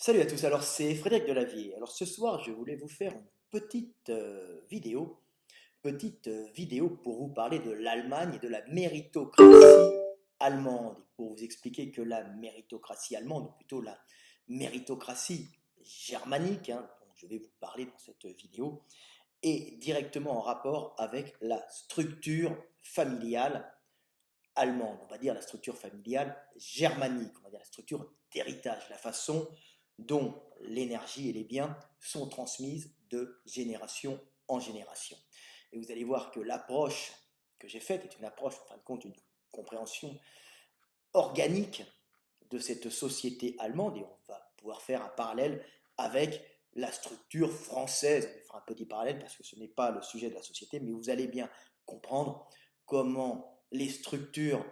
Salut à tous, alors c'est Frédéric Delavier. Alors ce soir, je voulais vous faire une petite vidéo pour vous parler de l'Allemagne et de la méritocratie allemande. Et pour vous expliquer que la méritocratie allemande, ou plutôt la méritocratie germanique, dont je vais vous parler dans cette vidéo, est directement en rapport avec la structure familiale allemande, on va dire la structure familiale germanique, on va dire la structure d'héritage, la façon dont l'énergie et les biens sont transmises de génération en génération. Et vous allez voir que l'approche que j'ai faite est une approche, en fin de compte, une compréhension organique de cette société allemande, et on va pouvoir faire un parallèle avec la structure française. On fera un petit parallèle parce que ce n'est pas le sujet de la société, mais vous allez bien comprendre comment les structures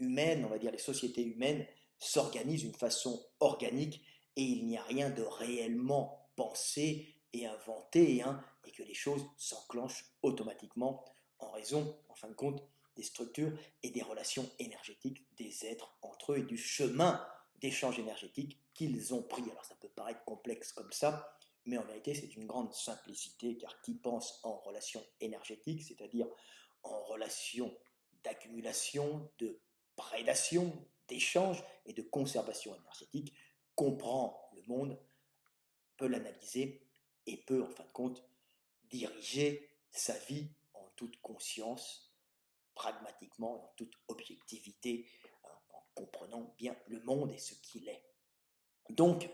humaines, on va dire les sociétés humaines, s'organisent d'une façon organique et il n'y a rien de réellement pensé et inventé, et que les choses s'enclenchent automatiquement en raison, en fin de compte, des structures et des relations énergétiques des êtres entre eux et du chemin d'échange énergétique qu'ils ont pris. Alors ça peut paraître complexe comme ça, mais en vérité c'est une grande simplicité, car qui pense en relation énergétique, c'est-à-dire en relation d'accumulation, de prédation, d'échange et de conservation énergétique, comprend le monde, peut l'analyser et peut en fin de compte diriger sa vie en toute conscience, pragmatiquement, en toute objectivité, en comprenant bien le monde et ce qu'il est. Donc,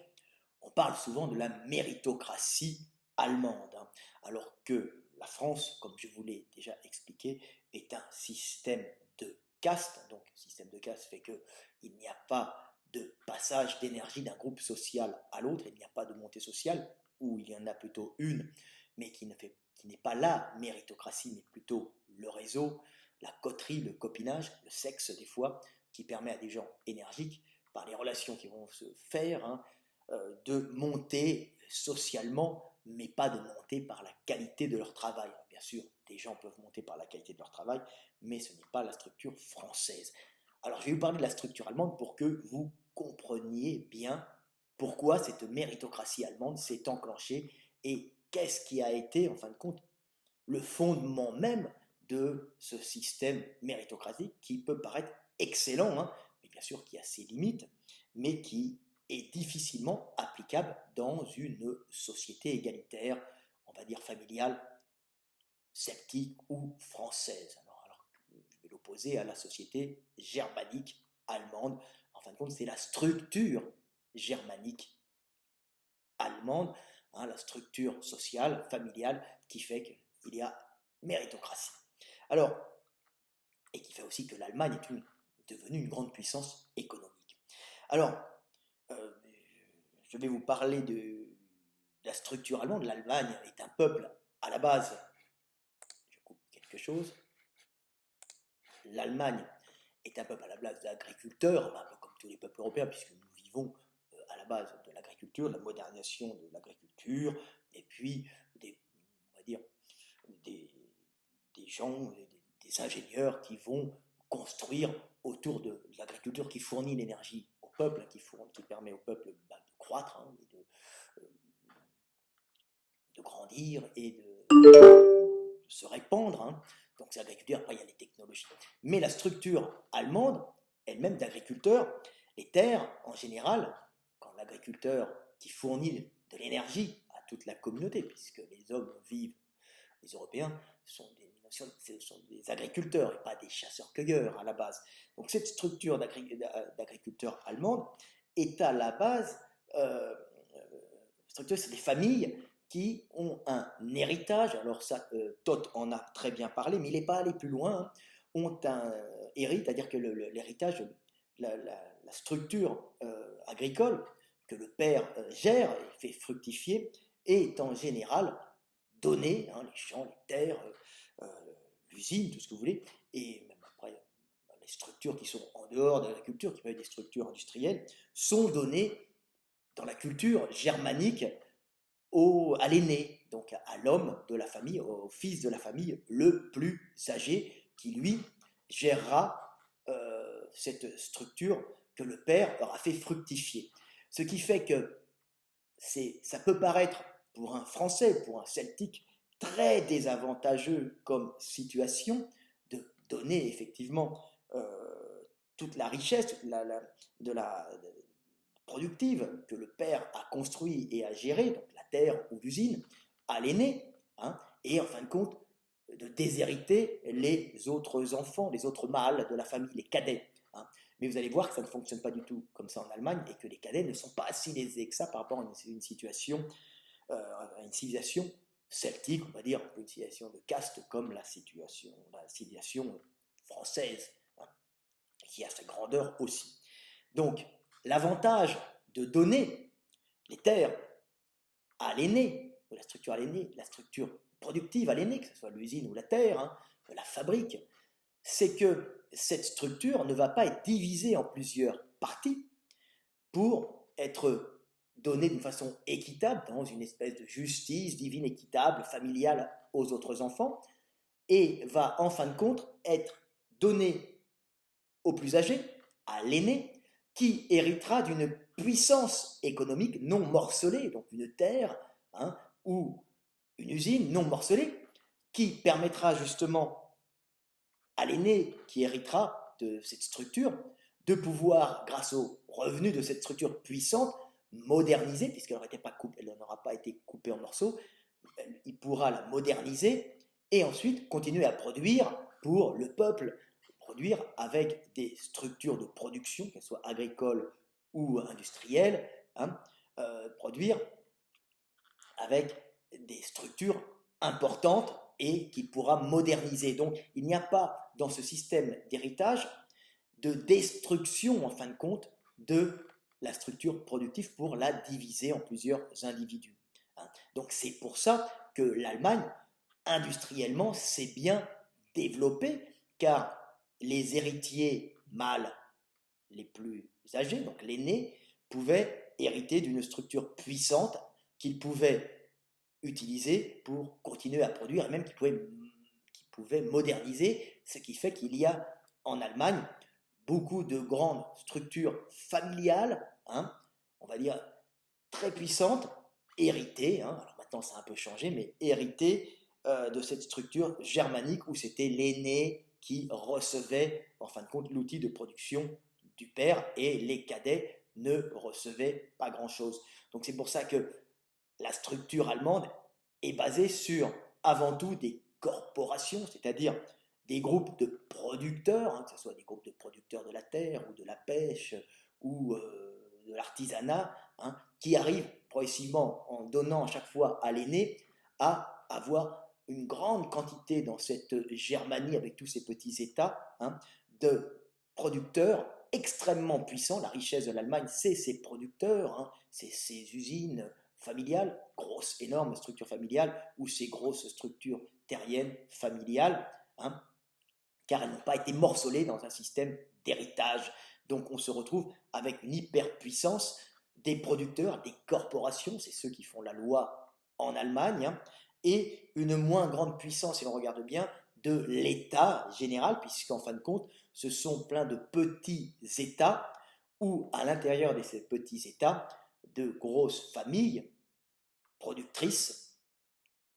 on parle souvent de la méritocratie allemande, alors que la France, comme je vous l'ai déjà expliqué, est un système de caste. Donc, système de caste fait qu'il n'y a pas de passage d'énergie d'un groupe social à l'autre, il n'y a pas de montée sociale, ou il y en a plutôt une, mais qui n'est pas la méritocratie, mais plutôt le réseau, la coterie, le copinage, le sexe des fois, qui permet à des gens énergiques, par les relations qui vont se faire, de monter socialement, mais pas de monter par la qualité de leur travail. Bien sûr, des gens peuvent monter par la qualité de leur travail, mais ce n'est pas la structure française. Alors, je vais vous parler de la structure allemande pour que vous compreniez bien pourquoi cette méritocratie allemande s'est enclenchée et qu'est-ce qui a été, en fin de compte, le fondement même de ce système méritocratique qui peut paraître excellent, mais bien sûr qui a ses limites, mais qui est difficilement applicable dans une société égalitaire, on va dire familiale, sceptique ou française. Alors, je vais l'opposer à la société germanique allemande. En fin de compte, c'est la structure germanique allemande, la structure sociale, familiale, qui fait qu'il y a méritocratie. Alors, et qui fait aussi que l'Allemagne est devenue une grande puissance économique. Alors, euh, je vais vous parler de la structure allemande. L'Allemagne est un peuple à la base, je coupe quelque chose, l'Allemagne est un peuple à la base d'agriculteurs, un peu comme tous les peuples européens, puisque nous vivons à la base de l'agriculture, de la modernisation de l'agriculture, et puis on va dire, des, des gens, des ingénieurs qui vont construire autour de l'agriculture qui fournit l'énergie au peuple, qui permet au peuple de croître, et de grandir et de se répandre. Donc c'est l'agriculture, après il y a les technologies. Mais la structure allemande, elle-même d'agriculteurs, les terres en général, quand l'agriculteur qui fournit de l'énergie à toute la communauté, puisque les hommes vivent, les Européens sont des agriculteurs et pas des chasseurs-cueilleurs à la base. Donc cette structure d'agriculteurs allemande est à la base, structure, c'est des familles qui ont un héritage. Alors ça, Toth en a très bien parlé, mais il n'est pas allé plus loin. Ont un hérite, c'est-à-dire que l'héritage, la structure agricole que le père gère et fait fructifier est en général donnée, les champs, les terres, euh, l'usine, tout ce que vous voulez, et même après les structures qui sont en dehors de l'agriculture, qui peuvent être des structures industrielles, sont données dans la culture germanique à l'aîné, donc à l'homme de la famille, au fils de la famille le plus âgé, qui lui gérera cette structure que le père aura fait fructifier. Ce qui fait que ça peut paraître pour un Français, pour un Celtique, très désavantageux comme situation de donner effectivement toute la richesse de la productive que le père a construit et a géré, donc la terre ou l'usine, à l'aîné, hein, et en fin de compte de déshériter les autres enfants, les autres mâles de la famille, les cadets. Hein. Mais vous allez voir que ça ne fonctionne pas du tout comme ça en Allemagne et que les cadets ne sont pas si lésés que ça par rapport à une situation, à une civilisation celtique, on va dire, une civilisation de caste comme la civilisation française, hein, qui a sa grandeur aussi. Donc, l'avantage de donner les terres à l'aîné, ou la structure à l'aîné, la structure productive à l'aîné, que ce soit l'usine ou la terre, hein, la fabrique, c'est que cette structure ne va pas être divisée en plusieurs parties pour être donnée d'une façon équitable, dans une espèce de justice divine équitable, familiale aux autres enfants, et va en fin de compte être donnée au plus âgé, à l'aîné, qui héritera d'une puissance économique non morcelée, donc une terre, hein, ou une usine non morcelée, qui permettra justement à l'aîné qui héritera de cette structure de pouvoir, grâce aux revenus de cette structure puissante, moderniser, puisqu'elle n'aura pas été coupée en morceaux, il pourra la moderniser et ensuite continuer à produire pour le peuple, produire avec des structures de production, qu'elles soient agricoles ou industrielles, hein, produire avec des structures importantes et qui pourra moderniser. Donc il n'y a pas dans ce système d'héritage de destruction en fin de compte de la structure productive pour la diviser en plusieurs individus. Donc c'est pour ça que l'Allemagne, industriellement, s'est bien développée, car les héritiers mâles les plus âgés, donc l'aîné, pouvaient hériter d'une structure puissante qu'ils pouvaient utiliser pour continuer à produire et même qu'ils pouvaient moderniser, ce qui fait qu'il y a en Allemagne beaucoup de grandes structures familiales, hein, on va dire très puissantes, héritées, hein, alors maintenant ça a un peu changé, mais héritées de cette structure germanique où c'était l'aîné qui recevait en fin de compte l'outil de production du père et les cadets ne recevaient pas grand-chose. Donc c'est pour ça que la structure allemande est basée sur avant tout des corporations, c'est-à-dire des groupes de producteurs, hein, que ce soit des groupes de producteurs de la terre ou de la pêche ou de l'artisanat, hein, qui arrivent progressivement en donnant à chaque fois à l'aîné à avoir une grande quantité dans cette Germanie avec tous ces petits États, hein, de producteurs extrêmement puissants. La richesse de l'Allemagne, c'est ses producteurs, hein, c'est ses usines familiales, grosses, énormes structures familiales, ou ces grosses structures terriennes familiales, hein, car elles n'ont pas été morcelées dans un système d'héritage. Donc on se retrouve avec une hyperpuissance des producteurs, des corporations, c'est ceux qui font la loi en Allemagne, hein, et une moins grande puissance, si l'on regarde bien, de l'État général, puisqu'en fin de compte, ce sont plein de petits États, où à l'intérieur de ces petits États, de grosses familles productrices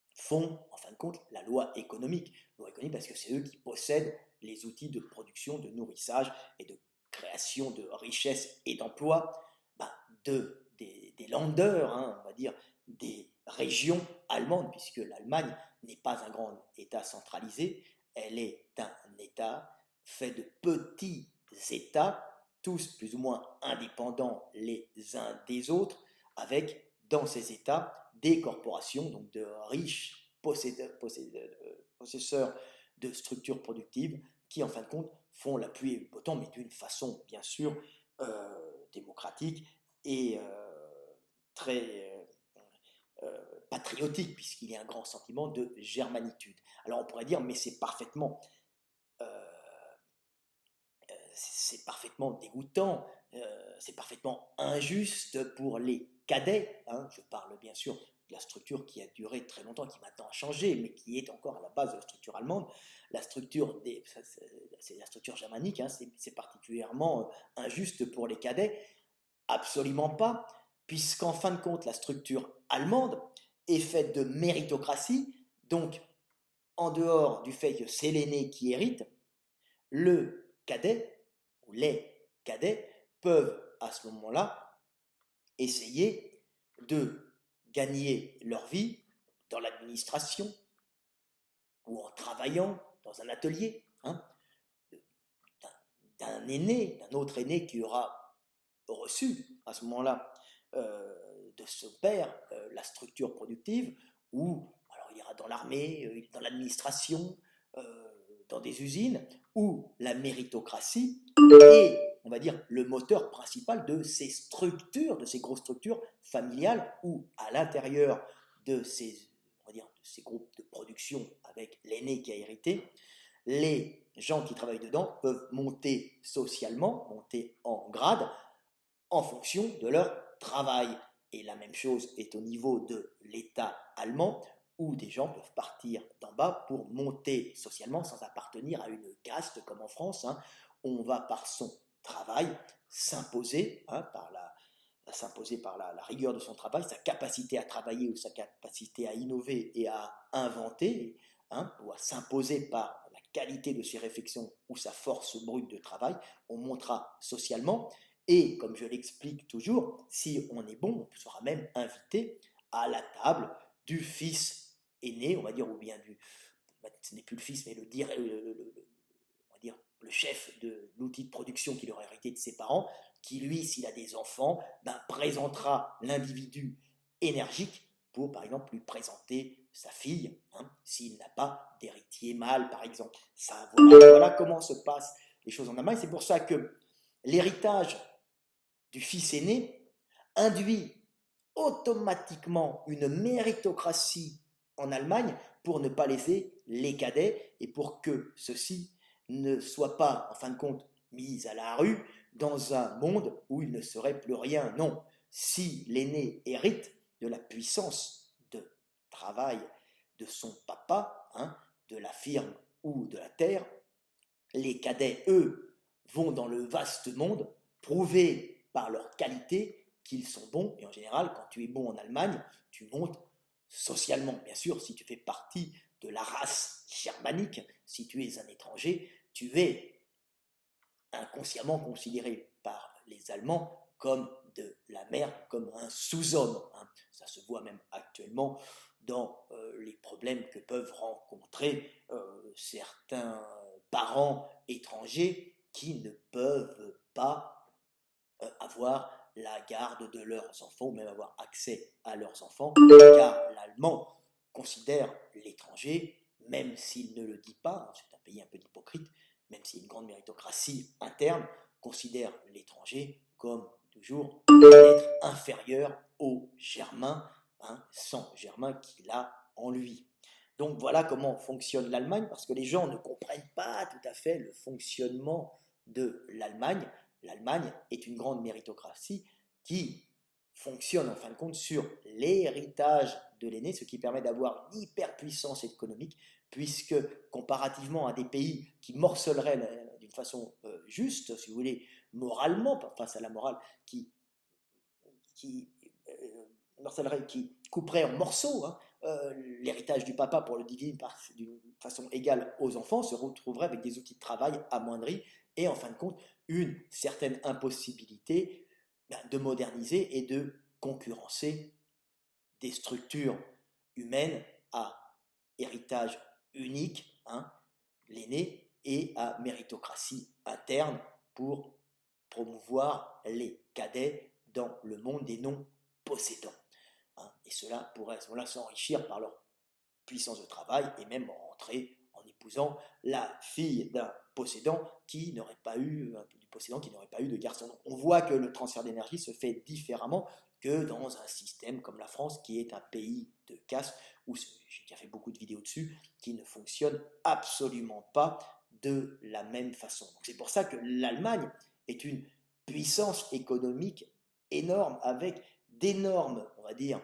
font, en fin de compte, la loi économique. Loi économique parce que c'est eux qui possèdent les outils de production, de nourrissage et de création de richesses et d'emplois des landers, hein, on va dire, des régions allemandes, puisque l'Allemagne n'est pas un grand État centralisé, elle est un État fait de petits États, tous plus ou moins indépendants les uns des autres, avec dans ces États des corporations, donc de riches possesseurs de structures productives qui, en fin de compte, font la pluie et le beau temps, mais d'une façon, bien sûr, démocratique et très patriotique, puisqu'il y a un grand sentiment de germanitude. Alors on pourrait dire, mais euh, c'est parfaitement dégoûtant, c'est parfaitement injuste pour les cadets, hein. Je parle bien sûr de la structure qui a duré très longtemps, qui maintenant a changé, mais qui est encore à la base de la structure allemande. C'est la structure germanique, hein, c'est particulièrement injuste pour les cadets. Absolument pas. puisqu'en fin de compte, la structure allemande est faite de méritocratie, donc en dehors du fait que c'est l'aîné qui hérite, le cadet ou les cadets peuvent à ce moment-là essayer de gagner leur vie dans l'administration ou en travaillant dans un atelier, hein, d'un aîné, d'un autre aîné qui aura reçu à ce moment-là de son père la structure productive, ou alors il ira dans l'armée, dans l'administration, dans des usines, où la méritocratie est, on va dire, le moteur principal de ces structures, de ces grosses structures familiales, où à l'intérieur de ces, on va dire, de ces groupes de production avec l'aîné qui a hérité, les gens qui travaillent dedans peuvent monter socialement, monter en grade, en fonction de leur travail. Et la même chose est au niveau de l'État allemand, où des gens peuvent partir d'en bas pour monter socialement sans appartenir à une caste comme en France. Hein. On va par son travail s'imposer, hein, par la rigueur de son travail, sa capacité à travailler ou sa capacité à innover et à inventer, hein, ou à s'imposer par la qualité de ses réflexions ou sa force brute de travail. On montera socialement. Et comme je l'explique toujours, si on est bon, on sera même invité à la table du fils aîné, on va dire, ou bien ce n'est plus le fils, mais on va dire, le chef de l'outil de production qu'il aurait hérité de ses parents, qui lui, s'il a des enfants, ben, présentera l'individu énergique pour, par exemple, lui présenter sa fille, hein, s'il n'a pas d'héritier mâle, par exemple. Ça, voilà comment se passent les choses en Allemagne. C'est pour ça que l'héritage du fils aîné induit automatiquement une méritocratie en Allemagne pour ne pas laisser les cadets et pour que ceux-ci ne soient pas, en fin de compte, mis à la rue dans un monde où il ne serait plus rien. Non, si l'aîné hérite de la puissance de travail de son papa, hein, de la firme ou de la terre, les cadets, eux, vont dans le vaste monde prouver par leur qualité qu'ils sont bons. Et en général, quand tu es bon en Allemagne, tu montes socialement. Bien sûr, si tu fais partie de la race germanique, si tu es un étranger, tu es inconsciemment considéré par les Allemands comme de la merde, comme un sous-homme. Hein. Ça se voit même actuellement dans les problèmes que peuvent rencontrer certains parents étrangers qui ne peuvent pas avoir la garde de leurs enfants ou même avoir accès à leurs enfants, car l'allemand considère l'étranger, même s'il ne le dit pas, c'est un pays un peu hypocrite, même s'il y a une grande méritocratie interne, considère l'étranger comme toujours un être inférieur au Germain, hein, sans Germain qu'il a en lui. Donc voilà comment fonctionne l'Allemagne, parce que les gens ne comprennent pas tout à fait le fonctionnement de l'Allemagne. L'Allemagne est une grande méritocratie qui fonctionne en fin de compte sur l'héritage de l'aîné, ce qui permet d'avoir une hyperpuissance économique, puisque comparativement à des pays qui morcelleraient d'une façon juste, si vous voulez, moralement, face à la morale, qui morcellerait, qui couperait en morceaux hein, l'héritage du papa pour le diviser d'une façon égale aux enfants, se retrouverait avec des outils de travail amoindris et en fin de compte une certaine impossibilité de moderniser et de concurrencer des structures humaines à héritage unique, hein, l'aîné, et à méritocratie interne pour promouvoir les cadets dans le monde des non-possédants. Hein, et cela pourrait à ce moment-là s'enrichir par leur puissance de travail et même rentrer en épousant la fille d'un possédant qui n'aurait pas eu de garçon. Donc on voit que le transfert d'énergie se fait différemment que dans un système comme la France, qui est un pays de caste, où j'ai déjà fait beaucoup de vidéos dessus, qui ne fonctionne absolument pas de la même façon. C'est pour ça que l'Allemagne est une puissance économique énorme, avec d'énormes, on va dire,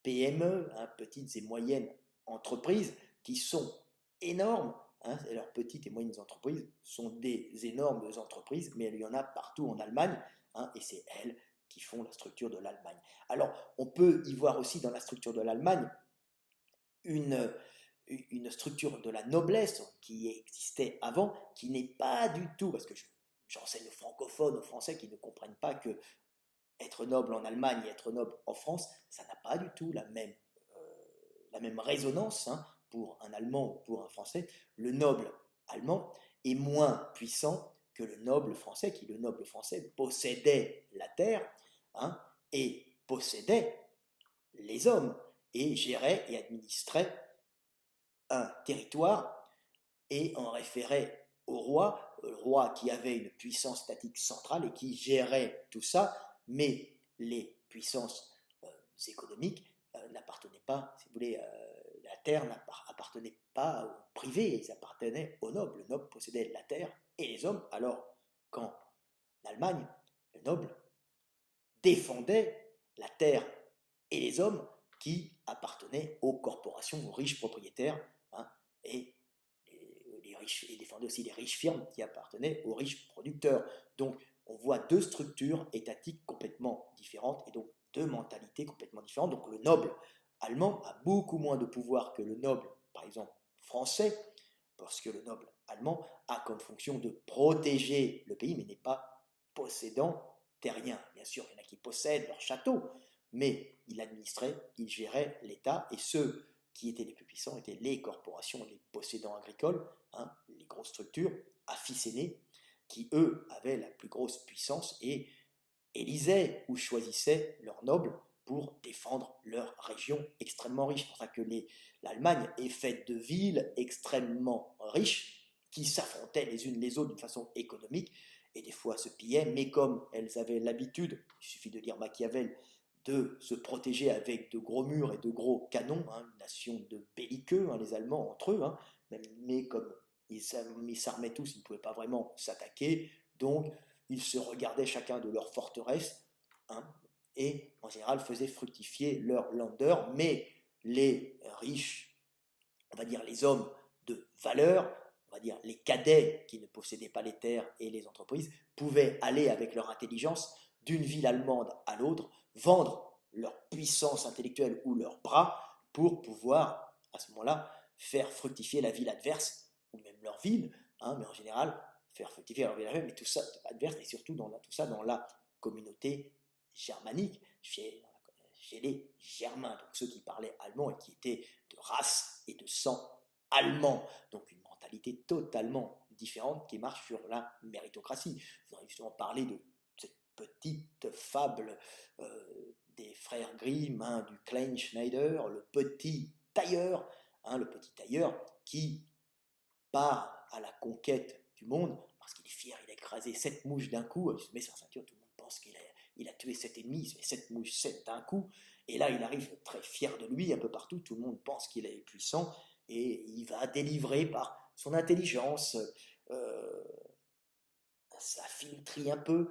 PME, hein, petites et moyennes entreprises, qui sont énormes. Hein, leurs petites et moyennes entreprises sont des énormes entreprises, mais il y en a partout en Allemagne, hein, et c'est elles qui font la structure de l'Allemagne. Alors, on peut y voir aussi dans la structure de l'Allemagne une structure de la noblesse qui existait avant, qui n'est pas du tout, parce que j'enseigne aux francophones, aux Français qui ne comprennent pas que être noble en Allemagne et être noble en France, ça n'a pas du tout la même résonance, hein, pour un Allemand ou pour un Français. Le noble allemand est moins puissant que le noble français, qui le noble français possédait la terre, hein, et possédait les hommes, et gérait et administrait un territoire et en référait au roi, le roi qui avait une puissance statique centrale et qui gérait tout ça, mais les puissances économiques n'appartenaient pas, si vous voulez, la terre n'appartenait pas aux privés, ils appartenaient aux nobles. Le noble possédait la terre et les hommes, alors qu'en Allemagne, le noble défendait la terre et les hommes qui appartenaient aux corporations, aux riches propriétaires, hein, et et défendait aussi les riches firmes qui appartenaient aux riches producteurs. Donc on voit deux structures étatiques complètement différentes et donc deux mentalités complètement différentes. Donc le noble allemand a beaucoup moins de pouvoir que le noble, par exemple, français, parce que le noble allemand a comme fonction de protéger le pays, mais n'est pas possédant terrien. Bien sûr, il y en a qui possèdent leur château, mais il administrait, il gérait l'État, et ceux qui étaient les plus puissants étaient les corporations, les possédants agricoles, hein, les grosses structures afficenées, qui eux avaient la plus grosse puissance et élisaient ou choisissaient leurs nobles pour défendre leur région extrêmement riche. C'est pour ça que l'Allemagne est faite de villes extrêmement riches qui s'affrontaient les unes les autres d'une façon économique et des fois se pillaient, mais comme elles avaient l'habitude, il suffit de lire Machiavel, de se protéger avec de gros murs et de gros canons, hein, une nation de belliqueux, hein, les Allemands entre eux, hein, mais comme ils s'armaient tous, ils ne pouvaient pas vraiment s'attaquer, donc ils se regardaient chacun de leur forteresse, hein, et en général faisaient fructifier leur lander, mais les riches, on va dire les hommes de valeur, on va dire les cadets qui ne possédaient pas les terres et les entreprises, pouvaient aller avec leur intelligence d'une ville allemande à l'autre, vendre leur puissance intellectuelle ou leurs bras pour pouvoir, à ce moment-là, faire fructifier la ville adverse, ou même leur ville, hein, mais en général, faire fructifier leur ville adverse, mais tout ça adverse, et surtout tout ça dans la communauté germanique, chez les Germains, donc ceux qui parlaient allemand et qui étaient de race et de sang allemand, donc une mentalité totalement différente qui marche sur la méritocratie. Je voudrais justement parler de cette petite fable des frères Grimm, hein, du Klein Schneider, le petit tailleur qui part à la conquête du monde parce qu'il est fier, il a écrasé 7 mouches d'un coup, il se met sur sa ceinture, tout le monde pense qu'il a tué 7 ennemis, il se met 7 mouches, 7 d'un coup, et là il arrive très fier de lui un peu partout, tout le monde pense qu'il est puissant, et il va délivrer par son intelligence, euh, ça filtrie un peu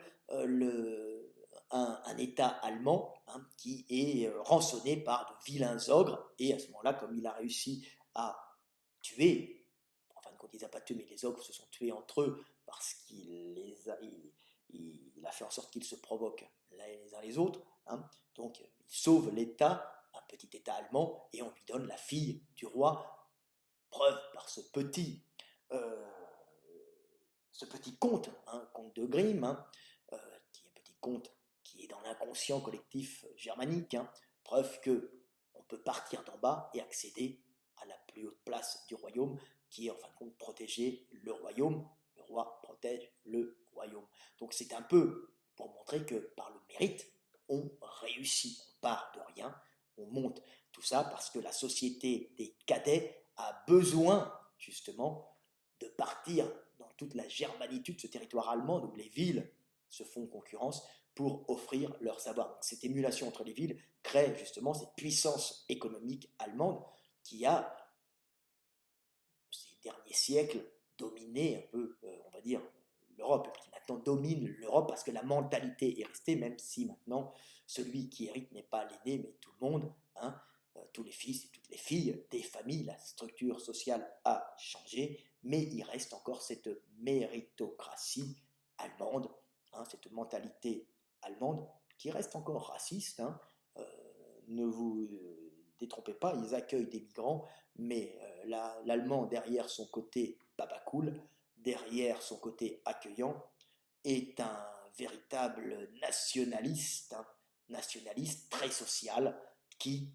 un État allemand, hein, qui est rançonné par de vilains ogres, et à ce moment-là, comme il a réussi à tuer, en fin de compte, il n'a pas tué, mais les ogres se sont tués entre eux parce il a fait en sorte qu'ils se provoquent les uns les autres, hein. Donc il sauve l'État, un petit État allemand, et on lui donne la fille du roi, preuve par euh, ce petit conte, hein, conte de Grimm, hein, qui est un petit conte qui est dans l'inconscient collectif germanique, hein, preuve que on peut partir d'en bas et accéder à la plus haute place du royaume, qui est en fin de compte protéger le royaume. Le roi protège le royaume. Donc c'est un peu pour montrer que par le mérite, on réussit, on part de rien, on monte. Tout ça parce que la société des cadets a besoin justement de partir dans toute la germanitude de ce territoire allemand, où les villes se font concurrence pour offrir leur savoir. Donc, cette émulation entre les villes crée justement cette puissance économique allemande qui a, ces derniers siècles, dominé un peu, on va dire, l'Europe, qui maintenant domine l'Europe parce que la mentalité est restée, même si maintenant celui qui hérite n'est pas l'aîné, mais tout le monde, hein, tous les fils et toutes les filles des familles, la structure sociale a changé, mais il reste encore cette méritocratie allemande, hein, cette mentalité allemande qui restent encore racistes, hein. Ne vous détrompez pas, ils accueillent des migrants, mais l'Allemand, derrière son côté papa cool, derrière son côté accueillant, est un véritable nationaliste, hein, nationaliste très social, qui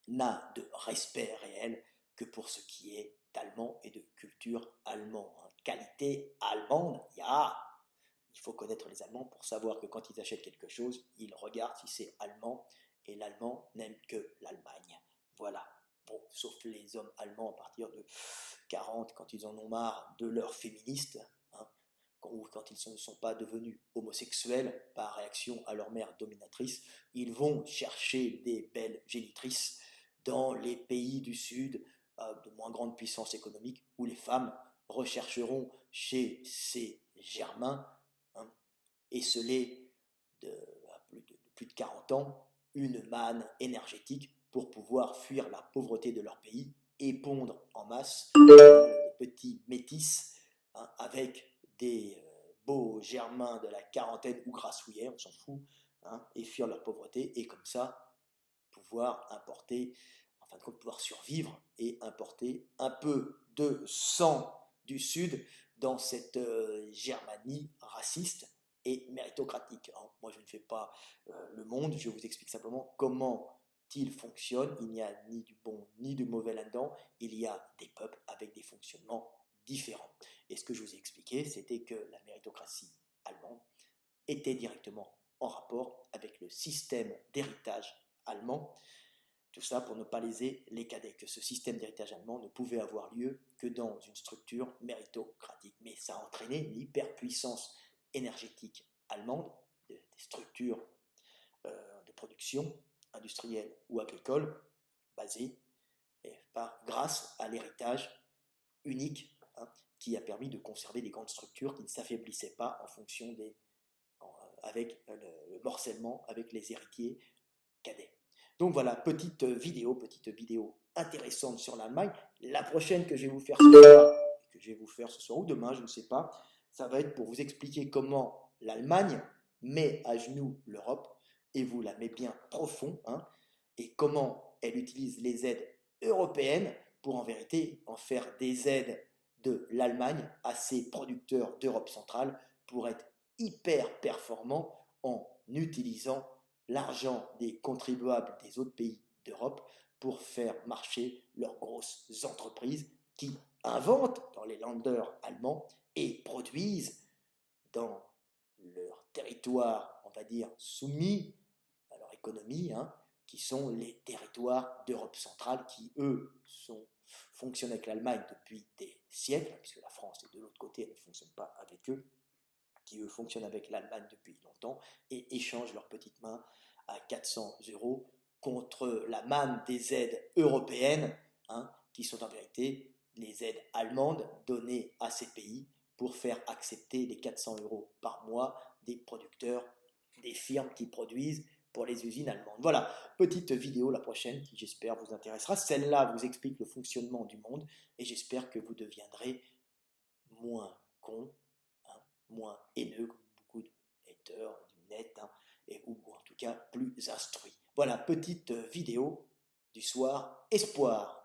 n'a de respect réel que pour ce qui est allemand et de culture allemande. Hein. Qualité allemande, il faut connaître les Allemands pour savoir que quand ils achètent quelque chose, ils regardent si c'est allemand, et l'allemand n'aime que l'Allemagne. Voilà. Bon, sauf les hommes allemands à partir de 40, quand ils en ont marre de leurs féministes, hein, ou quand ils ne sont pas devenus homosexuels par réaction à leur mère dominatrice, ils vont chercher des belles génitrices dans les pays du Sud de moins grande puissance économique, où les femmes rechercheront chez ces Germains, hein, esselés de plus de 40 ans, une manne énergétique pour pouvoir fuir la pauvreté de leur pays et pondre en masse des petits métis, hein, avec des beaux Germains de la quarantaine ou grassouillets, on s'en fout, hein, et fuir leur pauvreté, et comme ça pouvoir importer, en fin de compte pouvoir survivre et importer un peu de sang du Sud dans cette Germanie raciste et méritocratique. Alors, moi je ne fais pas le monde, je vous explique simplement comment il fonctionne. Il n'y a ni du bon ni du mauvais là-dedans, il y a des peuples avec des fonctionnements différents. Et ce que je vous ai expliqué, c'était que la méritocratie allemande était directement en rapport avec le système d'héritage allemand. Tout ça pour ne pas léser les cadets, que ce système d'héritage allemand ne pouvait avoir lieu que dans une structure méritocratique. Mais ça a entraîné une hyperpuissance énergétique allemande, des structures de production industrielle ou agricole basées grâce à l'héritage unique, hein, qui a permis de conserver des grandes structures qui ne s'affaiblissaient pas en fonction avec le morcellement avec les héritiers cadets. Donc voilà, petite vidéo intéressante sur l'Allemagne. La prochaine que je vais vous faire ce soir ou demain, je ne sais pas, ça va être pour vous expliquer comment l'Allemagne met à genoux l'Europe et vous la met bien profond, hein, et comment elle utilise les aides européennes pour en vérité en faire des aides de l'Allemagne à ses producteurs d'Europe centrale pour être hyper performants en utilisant l'argent des contribuables des autres pays d'Europe pour faire marcher leurs grosses entreprises qui inventent dans les Länder allemands et produisent dans leur territoire, on va dire, soumis à leur économie, hein, qui sont les territoires d'Europe centrale qui, eux, fonctionnent avec l'Allemagne depuis des siècles, puisque la France est de l'autre côté, elle ne fonctionne pas avec eux, qui eux fonctionnent avec l'Allemagne depuis longtemps et échangent leurs petites mains à 400 € contre la manne des aides européennes, hein, qui sont en vérité les aides allemandes données à ces pays pour faire accepter les 400 € par mois des producteurs, des firmes qui produisent pour les usines allemandes. Voilà, petite vidéo la prochaine qui j'espère vous intéressera. Celle-là vous explique le fonctionnement du monde et j'espère que vous deviendrez moins con, hein, moins haineux, comme beaucoup de haters du net, hein, ou en tout cas plus instruits. Voilà, petite vidéo du soir, espoir.